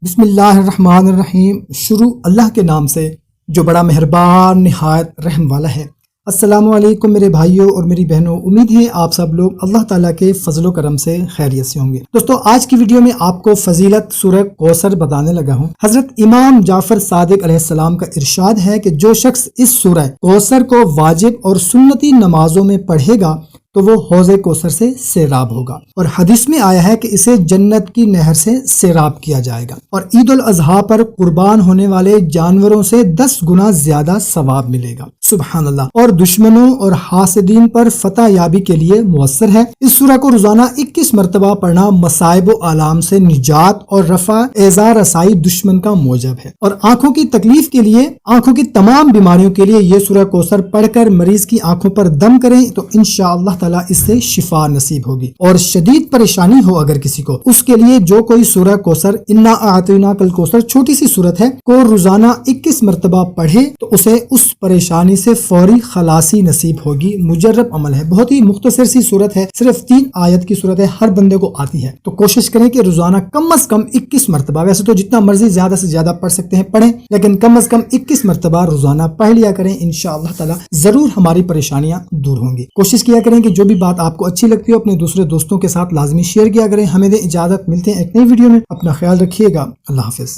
بسم اللہ الرحمن الرحیم۔ شروع اللہ کے نام سے جو بڑا مہربان نہایت رحم والا ہے۔ السلام علیکم میرے بھائیوں اور میری بہنوں، امید ہے آپ سب لوگ اللہ تعالیٰ کے فضل و کرم سے خیریت سے ہوں گے۔ دوستو، آج کی ویڈیو میں آپ کو فضیلت سورہ کوثر بتانے لگا ہوں۔ حضرت امام جعفر صادق علیہ السلام کا ارشاد ہے کہ جو شخص اس سورہ کوثر کو واجب اور سنتی نمازوں میں پڑھے گا تو وہ حوض کوثر سے سیراب ہوگا، اور حدیث میں آیا ہے کہ اسے جنت کی نہر سے سیراب کیا جائے گا، اور عید الاضحیٰ پر قربان ہونے والے جانوروں سے 10 گنا زیادہ ثواب ملے گا۔ سبحان اللہ۔ اور دشمنوں اور حاسدین پر فتح یابی کے لیے مؤثر ہے۔ اس سورہ کو روزانہ 21 مرتبہ پڑھنا مصائب و آلام سے نجات اور رفع ایذا رسائی دشمن کا موجب ہے، اور آنکھوں کی تکلیف کے لیے، آنکھوں کی تمام بیماریوں کے لیے یہ سورہ کوثر پڑھ کر مریض کی آنکھوں پر دم کریں تو انشاءاللہ تعالیٰ اس سے شفا نصیب ہوگی۔ اور شدید پریشانی ہو اگر کسی کو، اس کے لیے جو کوئی سورہ کوثر انا اعطیناک الکوثر چھوٹی سی سورت ہے کو روزانہ 21 مرتبہ پڑھے تو اسے اس پریشانی سے فوری خلاصی نصیب ہوگی۔ مجرب عمل ہے، بہت ہی مختصر سی سورت ہے، صرف 3 آیت کی سورت ہے، ہر بندے کو آتی ہے، تو کوشش کریں کہ روزانہ کم از کم 21 مرتبہ، ویسے تو جتنا مرضی زیادہ سے زیادہ پڑھ سکتے ہیں پڑھیں، لیکن کم از کم 21 مرتبہ روزانہ پڑھ لیا کریں، انشاءاللہ تعالی ضرور ہماری پریشانیاں دور ہوں گی۔ کوشش کیا کریں کہ جو بھی بات آپ کو اچھی لگتی ہو اپنے دوسرے دوستوں کے ساتھ لازمی شیئر کیا کریں۔ ہمیں دیں اجازت، ملتے ہیں ایک نئی ویڈیو میں، اپنا خیال رکھیے گا، اللہ حافظ۔